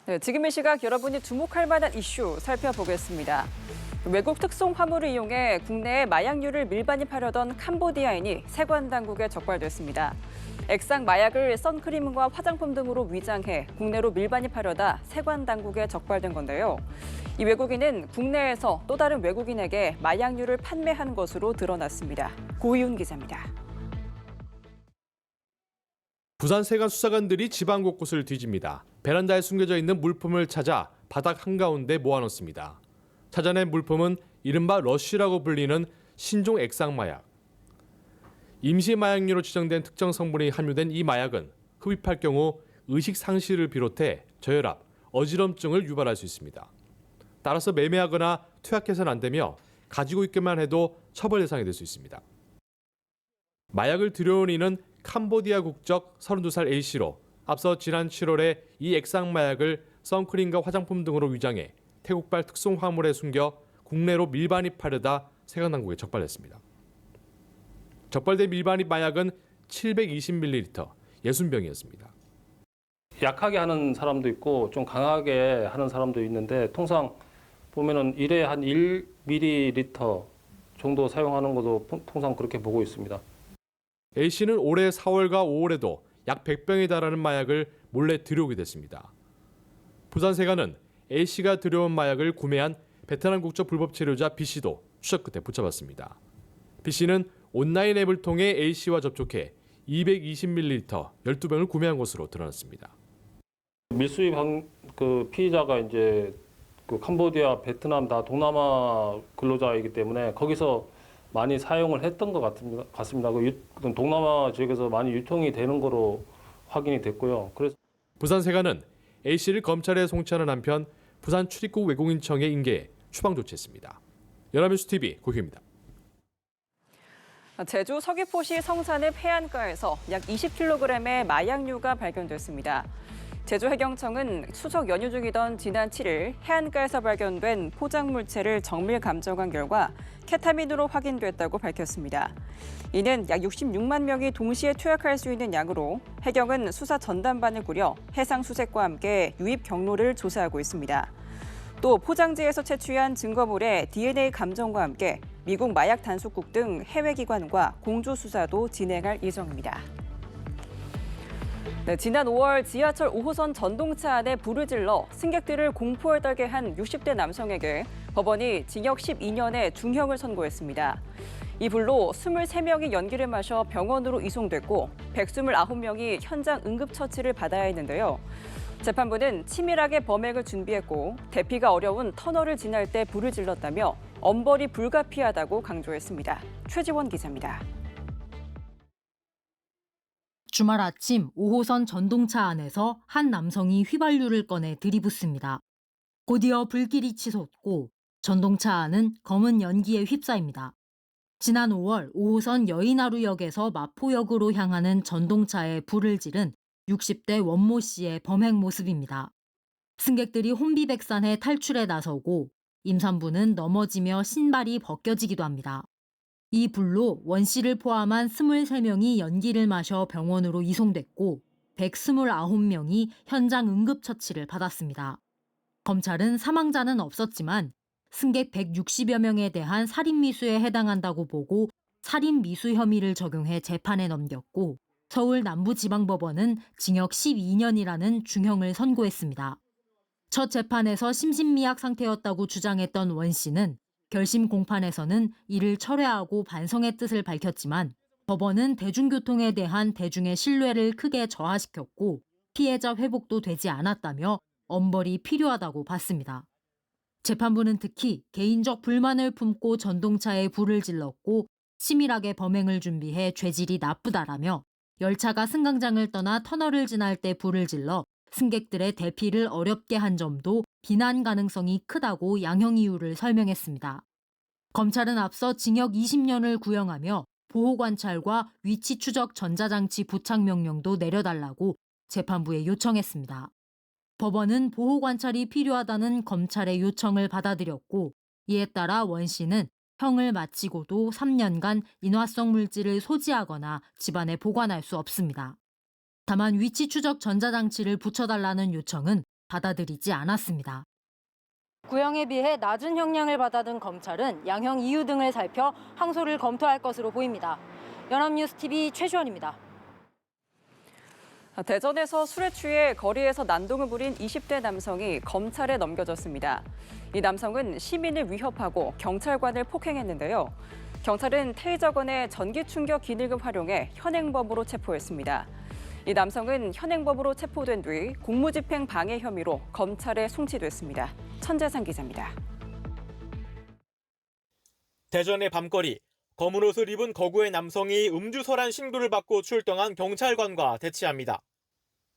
네, 지금 이 시각 여러분이 주목할 만한 이슈 살펴보겠습니다. 외국 특송 화물을 이용해 국내에 마약류를 밀반입하려던 캄보디아인이 세관 당국에 적발됐습니다. 액상 마약을 선크림과 화장품 등으로 위장해 국내로 밀반입하려다 세관 당국에 적발된 건데요. 이 외국인은 국내에서 또 다른 외국인에게 마약류를 판매한 것으로 드러났습니다. 고희훈 기자입니다. 부산 세관 수사관들이 지방 곳곳을 뒤집니다. 베란다에 숨겨져 있는 물품을 찾아 바닥 한가운데 모아놓습니다. 찾아낸 물품은 이른바 러쉬라고 불리는 신종 액상 마약. 임시 마약류로 지정된 특정 성분이 함유된 이 마약은 흡입할 경우 의식 상실을 비롯해 저혈압, 어지럼증을 유발할 수 있습니다. 따라서 매매하거나 투약해서는 안 되며 가지고 있기만 해도 처벌 대상이 될 수 있습니다. 마약을 들여온 이는 캄보디아 국적 32살 A씨로 앞서 지난 7월에 이 액상 마약을 선크림과 화장품 등으로 위장해 태국발 특송 화물에 숨겨 국내로 밀반입하려다 세관 당국에 적발됐습니다. 적발된 밀반입 마약은 720ml, 60병이었습니다. 약하게 하는 사람도 있고 좀 강하게 하는 사람도 있는데 통상 보면은 1회 한 1ml 정도 사용하는 것도 통상 그렇게 보고 있습니다. A씨는 올해 4월과 5월에도 약 100병에 달하는 마약을 몰래 들여오게 됐습니다. 부산세관은 A씨가 들여온 마약을 구매한 베트남 국적 불법 체류자 B씨도 추적 끝에 붙잡았습니다. B씨는 온라인 앱을 통해 A씨와 접촉해 220ml 12병을 구매한 것으로 드러났습니다. 밀수입한 그 피의자가 이제 그 캄보디아, 베트남 다 동남아 근로자이기 때문에 거기서 많이 사용을 했던 것 같습니다. 그 동남아 지역에서 많이 유통이 되는 거로 확인이 됐고요. 그래서 부산세관은 A씨를 검찰에 송치하는 한편 부산 출입국 외국인청에 인계해 추방 조치했습니다. 연합뉴스TV 고희입니다. 제주 서귀포시 성산읍 해안가에서 약 20kg의 마약류가 발견됐습니다. 제주해경청은 추석 연휴 중이던 지난 7일 해안가에서 발견된 포장물체를 정밀 감정한 결과 케타민으로 확인됐다고 밝혔습니다. 이는 약 66만 명이 동시에 투약할 수 있는 양으로 해경은 수사 전담반을 꾸려 해상 수색과 함께 유입 경로를 조사하고 있습니다. 또 포장지에서 채취한 증거물의 DNA 감정과 함께 미국 마약 단속국 등 해외 기관과 공조 수사도 진행할 예정입니다. 네, 지난 5월 지하철 5호선 전동차 안에 불을 질러 승객들을 공포에 떨게 한 60대 남성에게 법원이 징역 12년의 중형을 선고했습니다. 이 불로 23명이 연기를 마셔 병원으로 이송됐고 129명이 현장 응급처치를 받아야 했는데요. 재판부는 치밀하게 범행을 준비했고 대피가 어려운 터널을 지날 때 불을 질렀다며 엄벌이 불가피하다고 강조했습니다. 최지원 기자입니다. 주말 아침 5호선 전동차 안에서 한 남성이 휘발유를 꺼내 들이붓습니다. 곧이어 불길이 치솟고 전동차 안은 검은 연기에 휩싸입니다. 지난 5월 5호선 여의나루역에서 마포역으로 향하는 전동차에 불을 지른 60대 원모 씨의 범행 모습입니다. 승객들이 혼비백산해 탈출에 나서고 임산부는 넘어지며 신발이 벗겨지기도 합니다. 이 불로 원 씨를 포함한 23명이 연기를 마셔 병원으로 이송됐고 129명이 현장 응급처치를 받았습니다. 검찰은 사망자는 없었지만 승객 160여 명에 대한 살인미수에 해당한다고 보고 살인미수 혐의를 적용해 재판에 넘겼고 서울 남부지방법원은 징역 12년이라는 중형을 선고했습니다. 첫 재판에서 심신미약 상태였다고 주장했던 원 씨는 결심 공판에서는 이를 철회하고 반성의 뜻을 밝혔지만 법원은 대중교통에 대한 대중의 신뢰를 크게 저하시켰고 피해자 회복도 되지 않았다며 엄벌이 필요하다고 봤습니다. 재판부는 특히 개인적 불만을 품고 전동차에 불을 질렀고 치밀하게 범행을 준비해 죄질이 나쁘다라며 열차가 승강장을 떠나 터널을 지날 때 불을 질러 승객들의 대피를 어렵게 한 점도 비난 가능성이 크다고 양형 이유를 설명했습니다. 검찰은 앞서 징역 20년을 구형하며 보호관찰과 위치 추적 전자장치 부착 명령도 내려달라고 재판부에 요청했습니다. 법원은 보호관찰이 필요하다는 검찰의 요청을 받아들였고 이에 따라 원 씨는 형을 마치고도 3년간 인화성 물질을 소지하거나 집안에 보관할 수 없습니다. 다만 위치 추적 전자장치를 붙여달라는 요청은 받아들이지 않았습니다. 구형에 비해 낮은 형량을 받아든 검찰은 양형 이유 등을 살펴 항소를 검토할 것으로 보입니다. 연합뉴스TV 최주원입니다. 대전에서 술에 취해 거리에서 난동을 부린 20대 남성이 검찰에 넘겨졌습니다. 이 남성은 시민을 위협하고 경찰관을 폭행했는데요. 경찰은 테이저건의 전기 충격 기능을 활용해 현행범으로 체포했습니다. 이 남성은 현행범으로 체포된 뒤 공무집행 방해 혐의로 검찰에 송치됐습니다. 천재상 기자입니다. 대전의 밤거리, 검은 옷을 입은 거구의 남성이 음주설한 신고를 받고 출동한 경찰관과 대치합니다.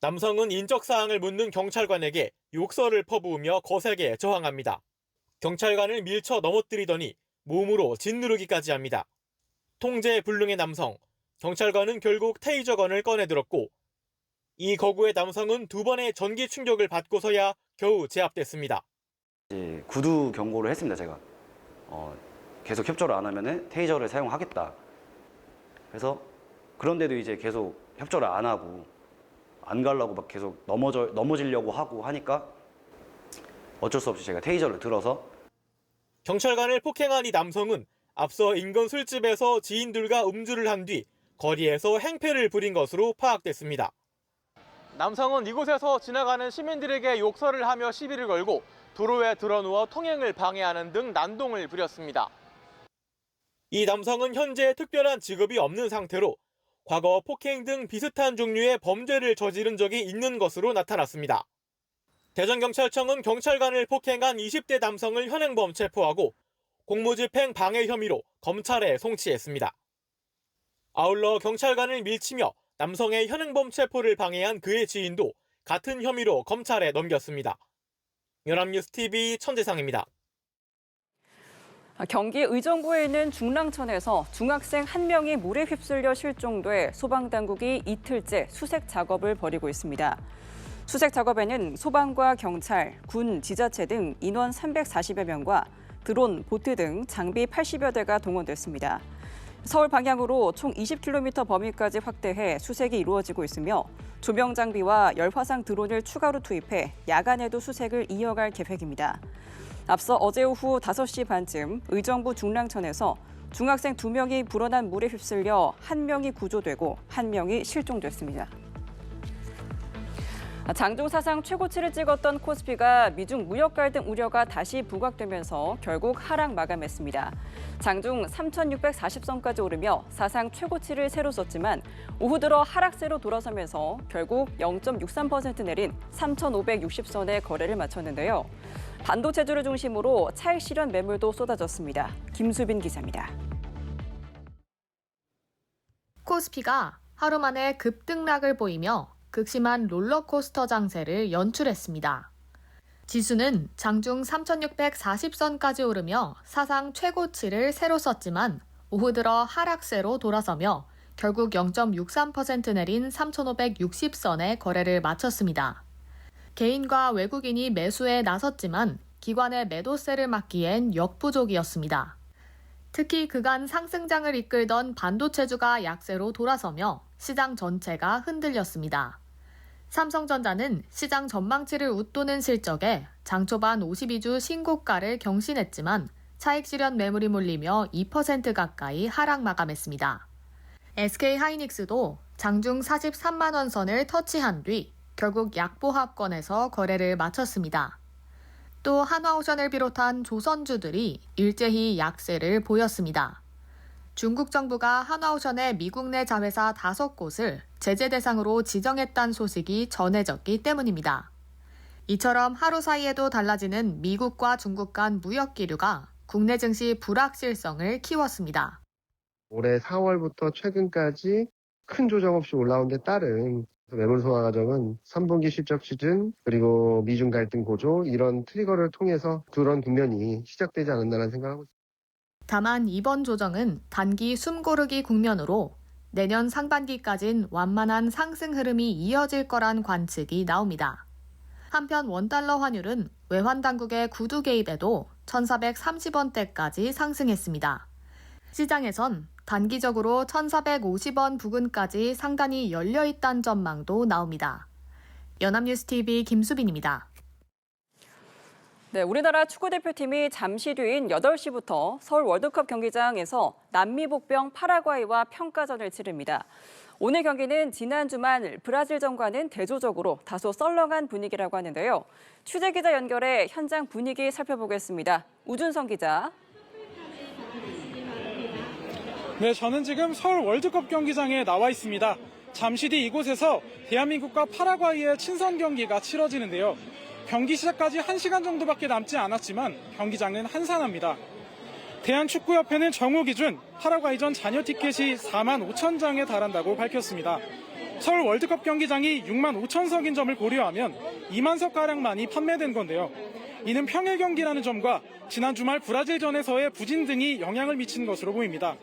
남성은 인적사항을 묻는 경찰관에게 욕설을 퍼부으며 거세게 저항합니다. 경찰관을 밀쳐 넘어뜨리더니 몸으로 짓누르기까지 합니다. 통제불능의 남성, 경찰관은 결국 테이저건을 꺼내들었고 이 거구의 남성은 2번의 전기 충격을 받고서야 겨우 제압됐습니다. 구두 경고를 했습니다. 제가 계속 협조를 안 하면 테이저를 사용하겠다. 그래서 그런데도 이제 계속 협조를 안 하고 안 가려고 막 계속 넘어지려고 하고 하니까 어쩔 수 없이 제가 테이저를 들어서 경찰관을 폭행한 이 남성은 앞서 인근 술집에서 지인들과 음주를 한 뒤 거리에서 행패를 부린 것으로 파악됐습니다. 남성은 이곳에서 지나가는 시민들에게 욕설을 하며 시비를 걸고 도로에 드러누워 통행을 방해하는 등 난동을 부렸습니다. 이 남성은 현재 특별한 직업이 없는 상태로 과거 폭행 등 비슷한 종류의 범죄를 저지른 적이 있는 것으로 나타났습니다. 대전경찰청은 경찰관을 폭행한 20대 남성을 현행범 체포하고 공무집행 방해 혐의로 검찰에 송치했습니다. 아울러 경찰관을 밀치며 남성의 현행범 체포를 방해한 그의 지인도 같은 혐의로 검찰에 넘겼습니다. 연합뉴스TV 천재상입니다. 경기 의정부에 있는 중랑천에서 중학생 1명이 물에 휩쓸려 실종돼 소방당국이 이틀째 수색 작업을 벌이고 있습니다. 수색 작업에는 소방과 경찰, 군, 지자체 등 인원 340여 명과 드론, 보트 등 장비 80여 대가 동원됐습니다. 서울 방향으로 총 20km 범위까지 확대해 수색이 이루어지고 있으며 조명 장비와 열화상 드론을 추가로 투입해 야간에도 수색을 이어갈 계획입니다. 앞서 어제 오후 5시 반쯤 의정부 중랑천에서 중학생 2명이 불어난 물에 휩쓸려 1명이 구조되고 1명이 실종됐습니다. 장중 사상 최고치를 찍었던 코스피가 미중 무역 갈등 우려가 다시 부각되면서 결국 하락 마감했습니다. 장중 3,640선까지 오르며 사상 최고치를 새로 썼지만 오후 들어 하락세로 돌아서면서 결국 0.63% 내린 3,560선에 거래를 마쳤는데요. 반도체주를 중심으로 차익 실현 매물도 쏟아졌습니다. 김수빈 기자입니다. 코스피가 하루 만에 급등락을 보이며 극심한 롤러코스터 장세를 연출했습니다. 지수는 장중 3,640선까지 오르며 사상 최고치를 새로 썼지만 오후 들어 하락세로 돌아서며 결국 0.63% 내린 3,560선에 거래를 마쳤습니다. 개인과 외국인이 매수에 나섰지만 기관의 매도세를 막기엔 역부족이었습니다. 특히 그간 상승장을 이끌던 반도체주가 약세로 돌아서며 시장 전체가 흔들렸습니다. 삼성전자는 시장 전망치를 웃도는 실적에 장 초반 52주 신고가를 경신했지만 차익 실현 매물이 몰리며 2% 가까이 하락 마감했습니다. SK하이닉스도 장중 43만 원 선을 터치한 뒤 결국 약보합권에서 거래를 마쳤습니다. 또 한화오션을 비롯한 조선주들이 일제히 약세를 보였습니다. 중국 정부가 한화오션의 미국 내 자회사 5곳을 제재 대상으로 지정했다는 소식이 전해졌기 때문입니다. 이처럼 하루 사이에도 달라지는 미국과 중국 간 무역 기류가 국내 증시 불확실성을 키웠습니다. 올해 4월부터 최근까지 큰 조정 없이 올라온 데 따른 매물 소화 과정은 3분기 실적 시즌 그리고 미중 갈등 고조 이런 트리거를 통해서 그런 국면이 시작되지 않았나라는 생각하고 있습니다. 다만 이번 조정은 단기 숨고르기 국면으로 내년 상반기까진 완만한 상승 흐름이 이어질 거란 관측이 나옵니다. 한편 원달러 환율은 외환 당국의 구두 개입에도 1,430원대까지 상승했습니다. 시장에선 단기적으로 1,450원 부근까지 상단이 열려있다는 전망도 나옵니다. 연합뉴스TV 김수빈입니다. 네, 우리나라 축구대표팀이 잠시 뒤인 8시부터 서울 월드컵 경기장에서 남미 복병 파라과이와 평가전을 치릅니다. 오늘 경기는 지난 주말 브라질전과는 대조적으로 다소 썰렁한 분위기라고 하는데요. 취재기자 연결해 현장 분위기 살펴보겠습니다. 우준성 기자. 네, 저는 지금 서울 월드컵 경기장에 나와 있습니다. 잠시 뒤 이곳에서 대한민국과 파라과이의 친선 경기가 치러지는데요. 경기 시작까지 1시간 정도밖에 남지 않았지만 경기장은 한산합니다. 대한축구협회는 정오 기준 파라과이전 잔여 티켓이 4만 5천 장에 달한다고 밝혔습니다. 서울 월드컵 경기장이 6만 5천석인 점을 고려하면 2만 석가량만이 판매된 건데요. 이는 평일 경기라는 점과 지난 주말 브라질전에서의 부진 등이 영향을 미친 것으로 보입니다.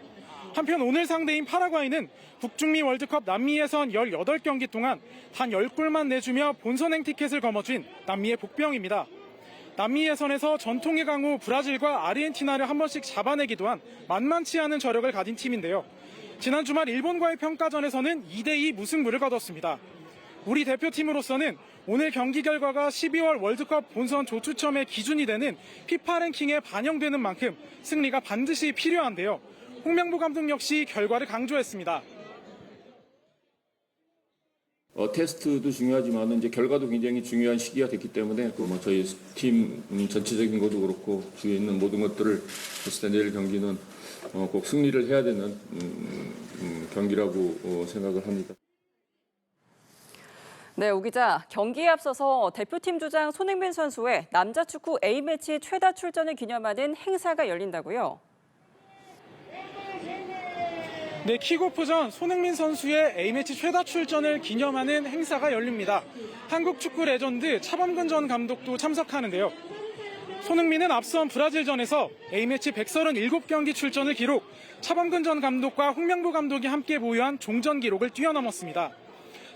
한편 오늘 상대인 파라과이는 북중미 월드컵 남미 예선 18경기 동안 단 10골만 내주며 본선행 티켓을 거머쥔 남미의 복병입니다. 남미 예선에서 전통의 강호 브라질과 아르헨티나를 한 번씩 잡아내기도 한 만만치 않은 저력을 가진 팀인데요. 지난 주말 일본과의 평가전에서는 2대2 무승부를 거뒀습니다. 우리 대표팀으로서는 오늘 경기 결과가 12월 월드컵 본선 조추첨의 기준이 되는 피파 랭킹에 반영되는 만큼 승리가 반드시 필요한데요. 홍명보 감독 역시 결과를 강조했습니다. 테스트도 중요하지만 이제 결과도 굉장히 중요한 시기가 됐기 때문에 저희 팀 전체적인 것도 그렇고 주위에 있는 모든 것들을 했을 때 내일 경기는 꼭 승리를 해야 되는 경기라고 생각을 합니다. 네, 우 기자. 경기에 앞서서 대표팀 주장 손흥민 선수의 남자 축구 A매치 최다 출전을 기념하는 행사가 열린다고요? 네, 킥오프 전 손흥민 선수의 A매치 최다 출전을 기념하는 행사가 열립니다. 한국 축구 레전드 차범근 전 감독도 참석하는데요. 손흥민은 앞선 브라질전에서 A매치 137경기 출전을 기록, 차범근 전 감독과 홍명보 감독이 함께 보유한 종전 기록을 뛰어넘었습니다.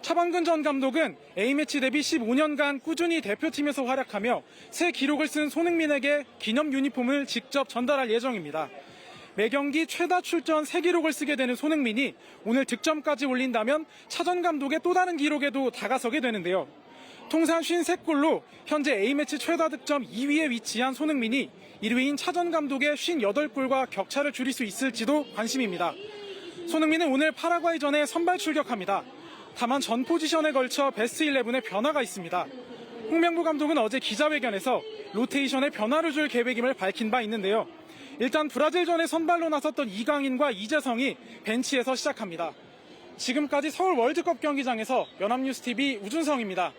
차범근 전 감독은 A매치 데뷔 15년간 꾸준히 대표팀에서 활약하며 새 기록을 쓴 손흥민에게 기념 유니폼을 직접 전달할 예정입니다. 매경기 최다 출전 새 기록을 쓰게 되는 손흥민이 오늘 득점까지 올린다면 차 전 감독의 또 다른 기록에도 다가서게 되는데요. 통산 53골로 현재 A매치 최다 득점 2위에 위치한 손흥민이 1위인 차 전 감독의 58골과 격차를 줄일 수 있을지도 관심입니다. 손흥민은 오늘 파라과이전에 선발 출격합니다. 다만 전 포지션에 걸쳐 베스트 11에 변화가 있습니다. 홍명보 감독은 어제 기자회견에서 로테이션에 변화를 줄 계획임을 밝힌 바 있는데요. 일단 브라질전에 선발로 나섰던 이강인과 이재성이 벤치에서 시작합니다. 지금까지 서울 월드컵 경기장에서 연합뉴스TV 우준성입니다.